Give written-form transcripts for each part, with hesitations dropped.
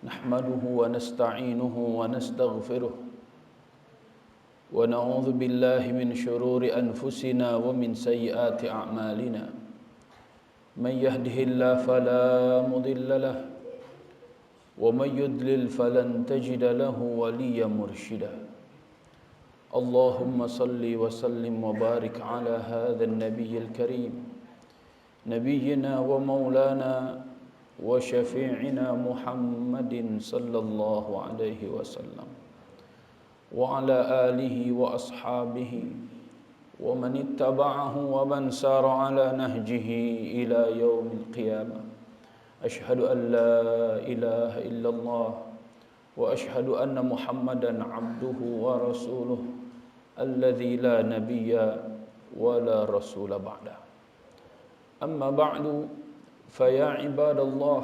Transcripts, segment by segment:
نحمده ونستعينه ونستغفره ونعوذ بالله من شرور أنفسنا ومن سيئات أعمالنا من يهده الله فلا مضل له ومن يضلل فلن تجد له وليا مرشدا اللهم صل وسلم وبارك على هذا النبي الكريم نبينا ومولانا وشفيعنا محمد صلى الله عليه وسلم وعلى آله وأصحابه ومن اتبعه ومن سار على نهجه إلى يوم القيامة أشهد أن لا إله إلا الله وأشهد أن محمدا عبده ورسوله الذي لا نبي ولا رسول بعده أما بعد فيا عباد الله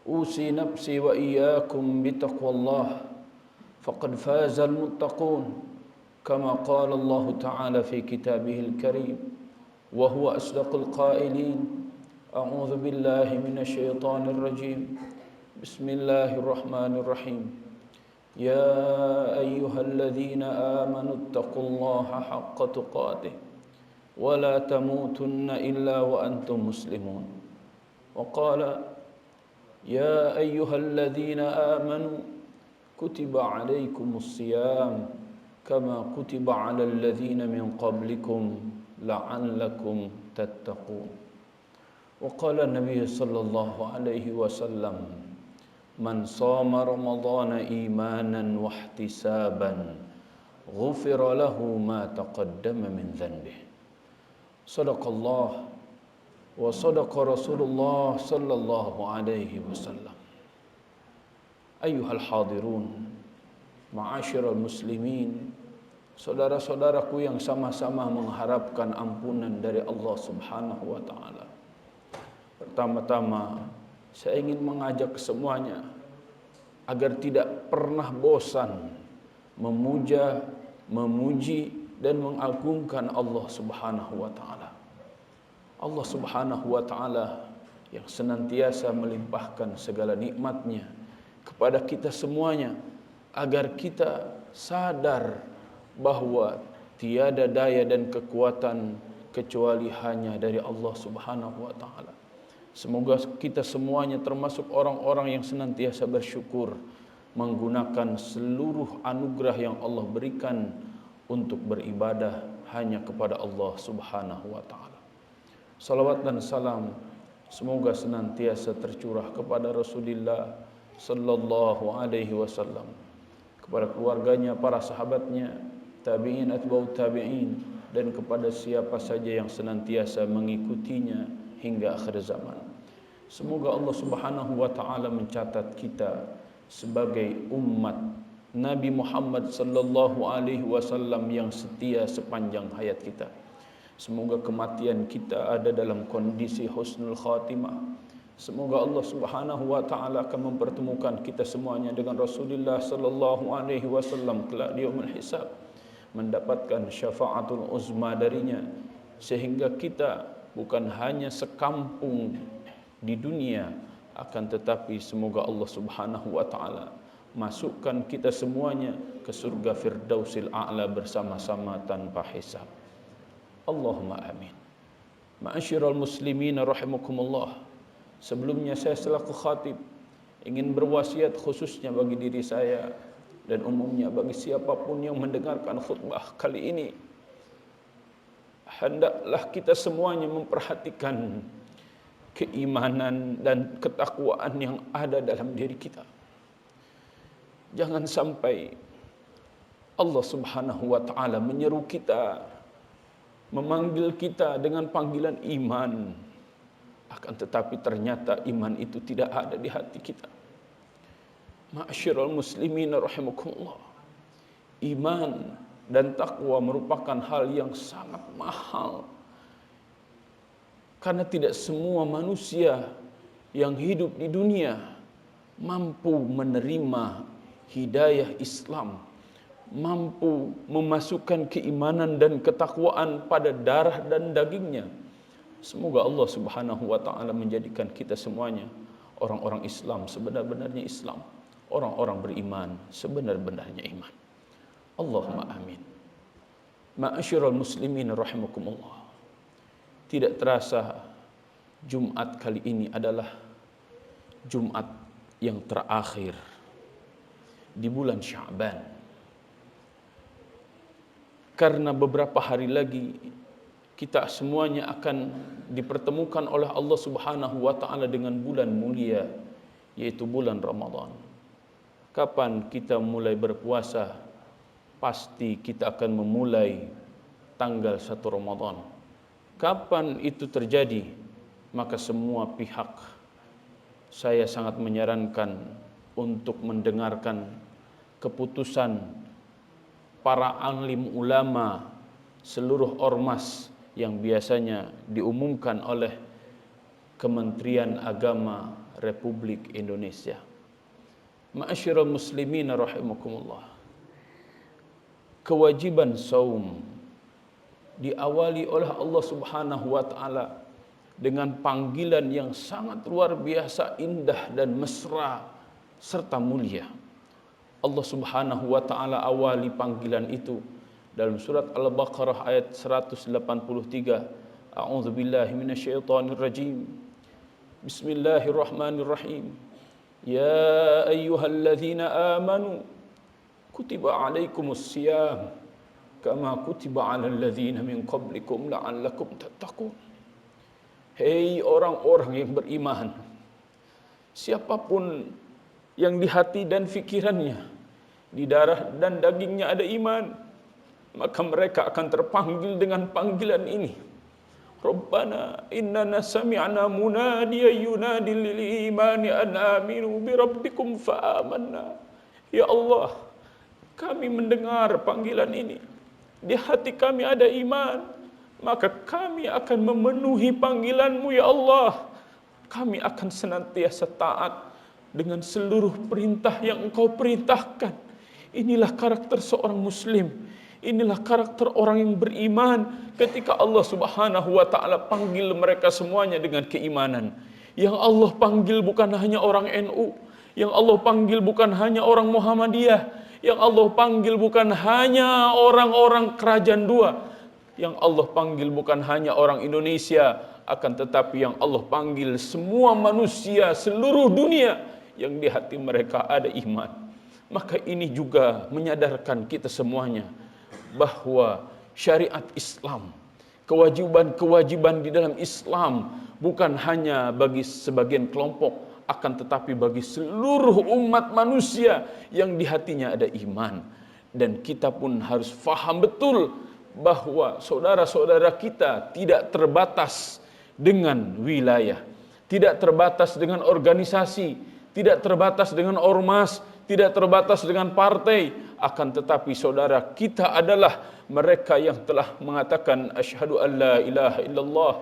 أوصي نفسي وإياكم بتقوى الله فقد فاز المتقون كما قال الله تعالى في كتابه الكريم وهو أصدق القائلين أعوذ بالله من الشيطان الرجيم بسم الله الرحمن الرحيم يا أيها الذين آمنوا اتقوا الله حق تقاته ولا تموتن إلا وأنتم مسلمون وقال يا أيها الذين آمنوا كتب عليكم الصيام كما كتب على الذين من قبلكم لعلكم تتقون وقال النبي صلى الله عليه وسلم من صام رمضان إيمانا واحتسابا غفر له ما تقدم من ذنبه صدق الله وصدق رسول الله صلى الله عليه وسلم أيها الحاضرون معاشر المسلمين saudara-saudaraku yang sama-sama mengharapkan ampunan dari Allah Subhanahu wa taala. Pertama-tama saya ingin mengajak semuanya agar tidak pernah bosan memuja, memuji dan mengagungkan Allah Subhanahu wa taala. Allah Subhanahu wa taala yang senantiasa melimpahkan segala nikmat-Nya kepada kita semuanya agar kita sadar bahwa tiada daya dan kekuatan kecuali hanya dari Allah Subhanahu wa taala. Semoga kita semuanya termasuk orang-orang yang senantiasa bersyukur menggunakan seluruh anugerah yang Allah berikan untuk beribadah hanya kepada Allah Subhanahu wa taala. Salawat dan salam semoga senantiasa tercurah kepada Rasulullah sallallahu alaihi wasallam, kepada keluarganya, para sahabatnya, tabi'in, atba'ut tabi'in, dan kepada siapa saja yang senantiasa mengikutinya hingga akhir zaman. Semoga Allah Subhanahu wa taala mencatat kita sebagai umat Nabi Muhammad sallallahu alaihi wasallam yang setia sepanjang hayat kita. Semoga kematian kita ada dalam kondisi husnul khatimah. Semoga Allah Subhanahu wa taala akan mempertemukan kita semuanya dengan Rasulullah sallallahu alaihi wasallam kelak di yaumul hisab, mendapatkan syafaatul uzma darinya, sehingga kita bukan hanya sekampung di dunia, akan tetapi semoga Allah Subhanahu wa taala masukkan kita semuanya ke surga Firdausil A'la bersama-sama tanpa hisab. Allahumma amin. Ma'asyiral muslimin rahimakumullah. Sebelumnya saya selaku khatib ingin berwasiat khususnya bagi diri saya dan umumnya bagi siapapun yang mendengarkan khutbah kali ini. Hendaklah kita semuanya memperhatikan keimanan dan ketakwaan yang ada dalam diri kita. Jangan sampai Allah Subhanahu wa taala menyeru kita, memanggil kita dengan panggilan iman, akan tetapi ternyata iman itu tidak ada di hati kita. Ma'asyiral muslimin rahimakumullah. Iman dan takwa merupakan hal yang sangat mahal. Karena tidak semua manusia yang hidup di dunia mampu menerima hidayah Islam, mampu memasukkan keimanan dan ketakwaan pada darah dan dagingnya. Semoga Allah Subhanahu wa taala menjadikan kita semuanya orang-orang Islam sebenar-benarnya Islam, orang-orang beriman sebenar-benarnya iman. Allahumma amin. Ma'asyiral muslimin rahimakumullah. Tidak terasa Jumat kali ini adalah Jumat yang terakhir di bulan Sya'ban. Karena beberapa hari lagi kita semuanya akan dipertemukan oleh Allah Subhanahu wa taala dengan bulan mulia, yaitu bulan Ramadan. Kapan kita mulai berpuasa? Pasti kita akan memulai tanggal 1 Ramadan. Kapan itu terjadi? Maka semua pihak saya sangat menyarankan untuk mendengarkan keputusan para alim ulama seluruh ormas yang biasanya diumumkan oleh Kementerian Agama Republik Indonesia. Ma'asyiral muslimin rahimakumullah. Kewajiban saum diawali oleh Allah Subhanahu wa taala dengan panggilan yang sangat luar biasa indah dan mesra serta mulia. Allah Subhanahu wa taala awali panggilan itu dalam surat Al-Baqarah ayat 183. A'udzubillahi minasyaitonirrajim. Bismillahirrahmanirrahim. Ya ayyuhalladzina amanu kutiba alaikumus siyam kama kutiba alal ladzina min qablikum la'allakum tattaqun. Hei orang-orang yang beriman, siapapun yang di hati dan fikirannya, di darah dan dagingnya ada iman, maka mereka akan terpanggil dengan panggilan ini. Rabbana innana sami'na munadiyan yunadi lil imani an aminu bi rabbikum fa amanna. Ya Allah, kami mendengar panggilan ini. Di hati kami ada iman, maka kami akan memenuhi panggilan-Mu ya Allah. Kami akan senantiasa taat dengan seluruh perintah yang Engkau perintahkan. Inilah karakter seorang muslim. Inilah karakter orang yang beriman ketika Allah Subhanahu wa taala panggil mereka semuanya dengan keimanan. Yang Allah panggil bukan hanya orang NU, yang Allah panggil bukan hanya orang Muhammadiyah, yang Allah panggil bukan hanya orang-orang kerajaan dua, yang Allah panggil bukan hanya orang Indonesia, akan tetapi yang Allah panggil semua manusia seluruh dunia yang di hati mereka ada iman. Maka ini juga menyadarkan kita semuanya bahwa syariat Islam, kewajiban-kewajiban di dalam Islam bukan hanya bagi sebagian kelompok, akan tetapi bagi seluruh umat manusia yang di hatinya ada iman. Dan kita pun harus faham betul bahwa saudara-saudara kita tidak terbatas dengan wilayah, tidak terbatas dengan organisasi, tidak terbatas dengan ormas, tidak terbatas dengan partai, akan tetapi saudara kita adalah mereka yang telah mengatakan asyhadu an la ilaha illallah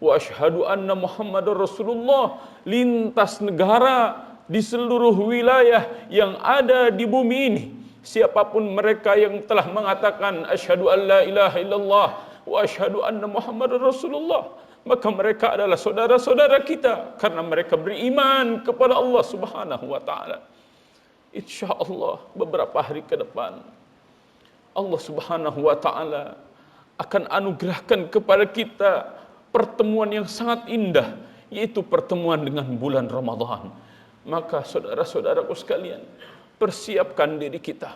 wa asyhadu anna Muhammadar Rasulullah lintas negara di seluruh wilayah yang ada di bumi ini. Siapapun mereka yang telah mengatakan asyhadu an la ilaha illallah wa asyhadu anna Muhammadar Rasulullah, maka mereka adalah saudara-saudara kita karena mereka beriman kepada Allah Subhanahu wa taala. Insyaallah beberapa hari ke depan Allah Subhanahu wa taala akan anugerahkan kepada kita pertemuan yang sangat indah, yaitu pertemuan dengan bulan Ramadan. Maka saudara-saudaraku sekalian, persiapkan diri kita,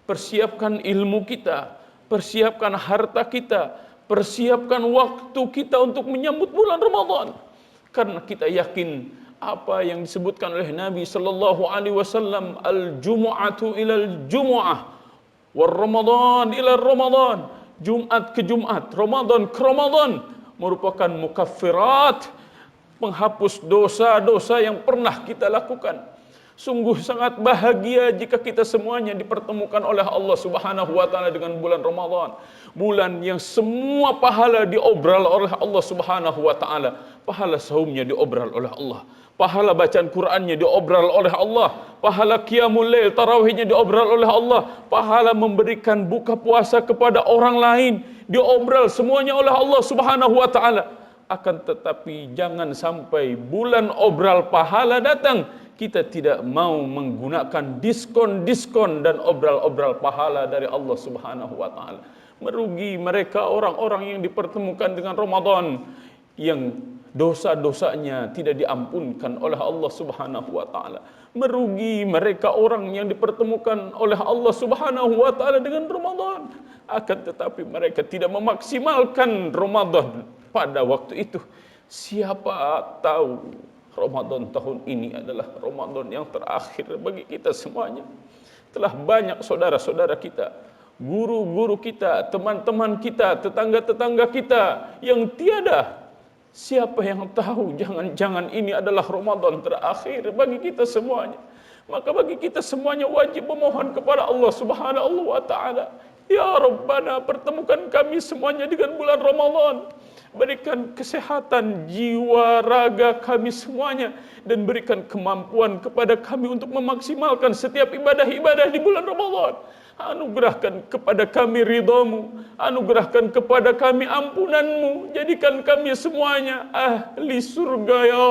persiapkan ilmu kita, persiapkan harta kita, persiapkan waktu kita untuk menyambut bulan Ramadan. Karena kita yakin apa yang disebutkan oleh Nabi sallallahu alaihi wasallam, al-jumu'atu ilal jumu'ah war Ramadan ila Ramadan, Jumat ke Jumat, Ramadan ke Ramadan, merupakan mukaffirat, penghapus dosa-dosa yang pernah kita lakukan. Sungguh sangat bahagia jika kita semuanya dipertemukan oleh Allah Subhanahu wa taala dengan bulan Ramadan. Bulan yang semua pahala diobral oleh Allah Subhanahu wa taala. Pahala saumnya diobral oleh Allah. Pahala bacaan Qur'annya diobral oleh Allah. Pahala qiyamul lail, tarawihnya diobral oleh Allah. Pahala memberikan buka puasa kepada orang lain diobral semuanya oleh Allah Subhanahu wa taala. Akan tetapi jangan sampai bulan obral pahala datang, kita tidak mau menggunakan diskon-diskon dan obral-obral pahala dari Allah Subhanahu wa taala. Merugi mereka orang-orang yang dipertemukan dengan Ramadan yang dosa-dosanya tidak diampunkan oleh Allah Subhanahu wa taala. Merugi mereka orang yang dipertemukan oleh Allah Subhanahu wa taala dengan Ramadan. Akan tetapi mereka tidak memaksimalkan Ramadan pada waktu itu. Siapa tahu Ramadan tahun ini adalah Ramadan yang terakhir bagi kita semuanya. Telah banyak saudara-saudara kita, guru-guru kita, teman-teman kita, tetangga-tetangga kita yang tiada. Siapa yang tahu, jangan-jangan ini adalah Ramadan terakhir bagi kita semuanya. Maka bagi kita semuanya wajib memohon kepada Allah Subhanahu wa taala, ya Rabbana, pertemukan kami semuanya dengan bulan Ramadan. Berikan kesehatan jiwa raga kami semuanya, dan berikan kemampuan kepada kami untuk memaksimalkan setiap ibadah-ibadah di bulan Ramadan. Anugerahkan kepada kami ridhamu, anugerahkan kepada kami ampunanmu. Jadikan kami semuanya ahli surga ya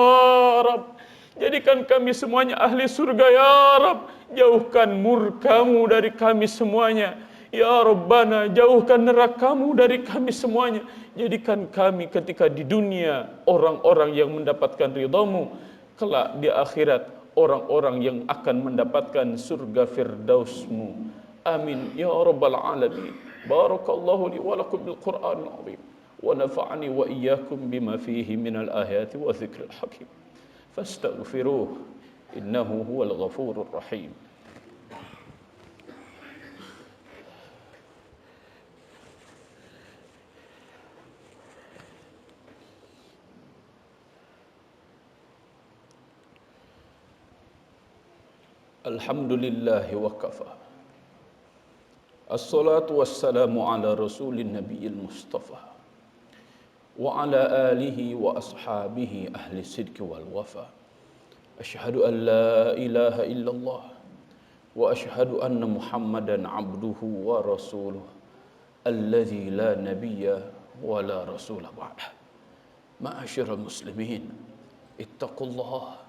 Rabb. Jadikan kami semuanya ahli surga ya Rabb. Jauhkan murkamu dari kami semuanya ya Rabbana. Jauhkan nerakamu dari kami semuanya. Jadikan kami ketika di dunia orang-orang yang mendapatkan ridhamu, kelak di akhirat orang-orang yang akan mendapatkan surga firdausmu. Amin ya rabbal alamin. Barakallahu li wa lakum bil Qur'anil azim wa nafa'ani wa iyyakum bima fihi minal ayati wa dzikril hakim. Fastaghfiruh innahu huwal ghafurur rahim. Alhamdulillahi wa kafa. Assalatu wassalamu ala rasulin nabiyil mustafa wa ala alihi wa ashabihi ahli sidqi wal wafa. Ashhadu an la ilaha illallah wa ashhadu anna Muhammadan abduhu wa rasuluh alladzi la nabiyya wa la rasula ba'dah. Ma'asyiral muslimin, ittaqullah,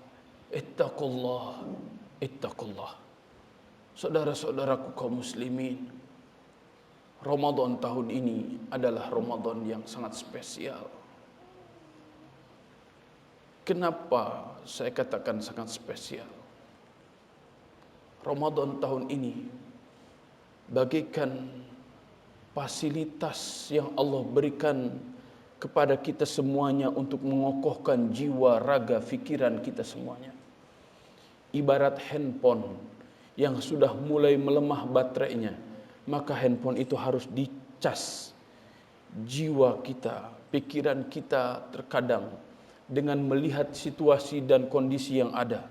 ittaqullah, ittaqullah. Saudara-saudaraku kaum muslimin, Ramadan tahun ini adalah Ramadan yang sangat spesial. Kenapa saya katakan sangat spesial? Ramadan tahun ini bagaikan fasilitas yang Allah berikan kepada kita semuanya untuk mengokohkan jiwa, raga, fikiran kita semuanya. Ibarat handphone yang sudah mulai melemah baterainya, maka handphone itu harus dicas. Jiwa kita, pikiran kita terkadang dengan melihat situasi dan kondisi yang ada.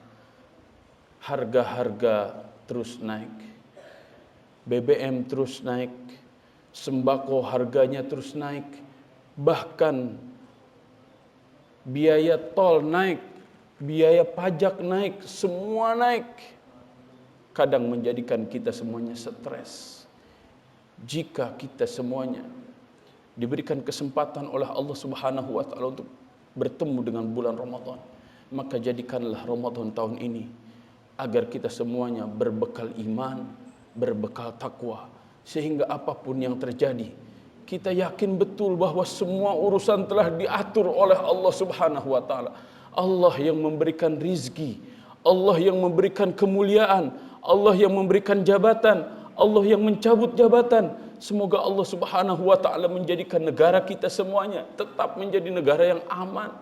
Harga-harga terus naik, BBM terus naik, sembako harganya terus naik, bahkan biaya tol naik, biaya pajak naik, semua naik. Kadang menjadikan kita semuanya stres. Jika kita semuanya diberikan kesempatan oleh Allah Subhanahu wa taala untuk bertemu dengan bulan Ramadan, maka jadikanlah Ramadan tahun ini agar kita semuanya berbekal iman, berbekal takwa, sehingga apapun yang terjadi, kita yakin betul bahwa semua urusan telah diatur oleh Allah Subhanahu wa taala. Allah yang memberikan rizki, Allah yang memberikan kemuliaan, Allah yang memberikan jabatan, Allah yang mencabut jabatan. Semoga Allah Subhanahu wa taala menjadikan negara kita semuanya tetap menjadi negara yang aman,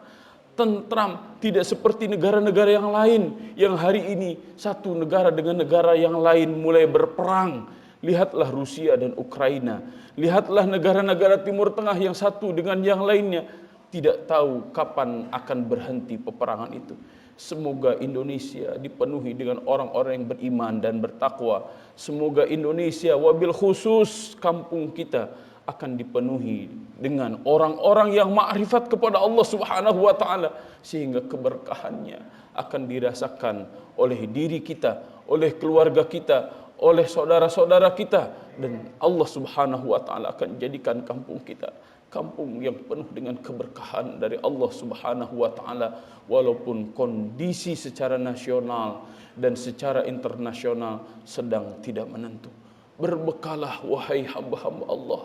tentram, tidak seperti negara-negara yang lain yang hari ini satu negara dengan negara yang lain mulai berperang. Lihatlah Rusia dan Ukraina, lihatlah negara-negara Timur Tengah yang satu dengan yang lainnya, tidak tahu kapan akan berhenti peperangan itu. Semoga Indonesia dipenuhi dengan orang-orang yang beriman dan bertakwa. Semoga Indonesia, wabil khusus kampung kita, akan dipenuhi dengan orang-orang yang ma'rifat kepada Allah Subhanahu wa taala, sehingga keberkahannya akan dirasakan oleh diri kita, oleh keluarga kita, oleh saudara-saudara kita, dan Allah Subhanahu wa taala akan jadikan kampung kita kampung yang penuh dengan keberkahan dari Allah Subhanahu wa taala, walaupun kondisi secara nasional dan secara internasional sedang tidak menentu. Berbekalah wahai hamba-hamba Allah.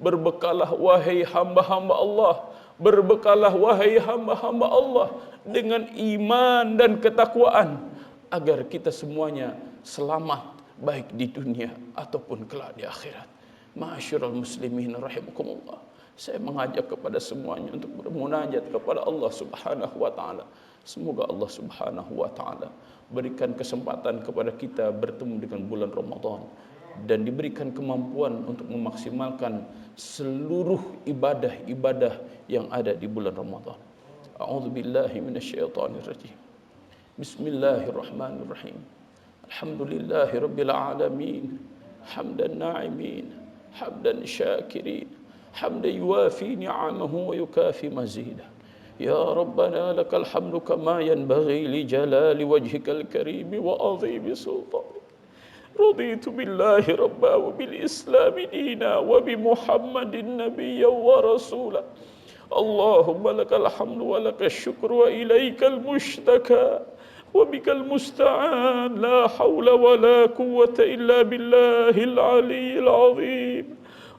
Berbekalah wahai hamba-hamba Allah. Berbekalah wahai hamba-hamba Allah dengan iman dan ketakwaan agar kita semuanya selamat baik di dunia ataupun kelak di akhirat. Ma'asyiral muslimin rahimakumullah. Saya mengajak kepada semuanya untuk bermunajat kepada Allah Subhanahu wa taala. Semoga Allah Subhanahu wa taala berikan kesempatan kepada kita bertemu dengan bulan Ramadan dan diberikan kemampuan untuk memaksimalkan seluruh ibadah-ibadah yang ada di bulan Ramadan. A'udzubillahi minasyaitonir rajim. Bismillahirrahmanirrahim. Alhamdulillahi rabbil alamin. Hamdan na'imin, hamdan syakirin, hamdan yuwafi ni'amahu wa yukafi mazidah. Ya Rabbana lakal hamdu kama yanbaghi li jalali wajhikal karim wa azimi sultanik. Raditu billahi rabba wa bil islami dina wa bi Muhammadin nabiyya wa rasula. Allahumma lakal hamdu wa lakal syukru wa ilaikal mushtaka wa bikal musta'an. La hawla wa la quwwata illa billahil aliyyil azim.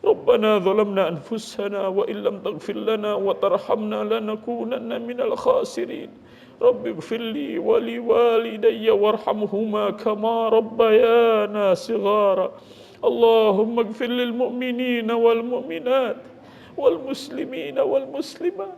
Rabbana zalamna anfusana wa illam taghfir lana wa tarhamna lanakunanna minal khasirin. Rabbi ighfirli wa li walidayya warhamhuma kama rabbayana sighara. Allahumma ighfir lil mu'minina wal mu'minat wal muslimina wal muslimat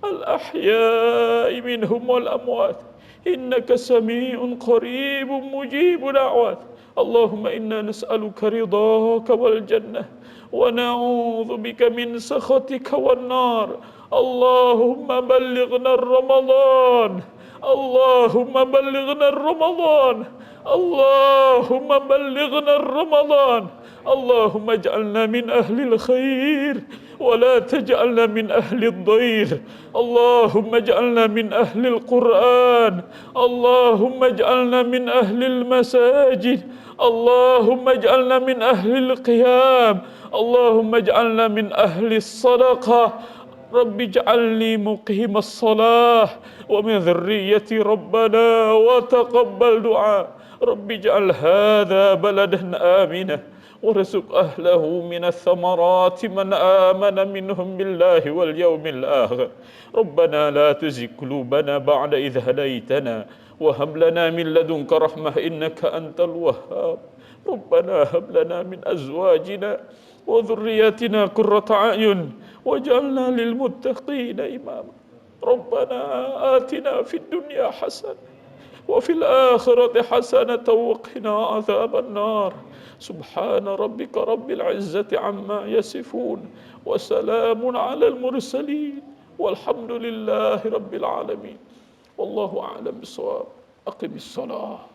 al ahya'i minhum wal amwat innaka sami'un qaribun mujibud da'wat. Allahumma inna nas'aluka ridhaka wal jannah wa na'udzu bika min sakhatika wan nar. Allahumma ballighna Ramadan. Allahumma ballighna Ramadan. Allahumma ballighna Ramadan. Allahumma ij'alna min ahlil khair wa la taj'alna min ahlid dhair. Allahumma ij'alna min ahlil Qur'an. Allahumma ij'alna min ahlil masajid. Allahumma ij'alna min ahlil qiyam. Allahumma ij'alna min ahlis sadaqah. Rabbi ij'alni muqimas salah wa min dhurriyyati rabbana wa taqabbal du'a. Rabbi ij'al hadha baladan aminah warzuq ahlahu minas thamarati man amana minhum billahi wal yawmil akhir. Rabbana la tuzigh qulubana ba'da idh hadaytana wa hab lana min ladunka rahmah innaka antal wahhab. Rabbana hab lana min azwajina wa dhurriyyatina qurrata a'yun waj'alna lil muttaqina imama. Rabbana atina fid dunya hasanah wa fil akhirati hasanatan wa qina adzaban nar. Subhana rabbika rabbil izzati amma yasifun wa salamun alal mursalin walhamdulillahi rabbil alamin. Wallahu a'lam bissawab. Aqimis salah.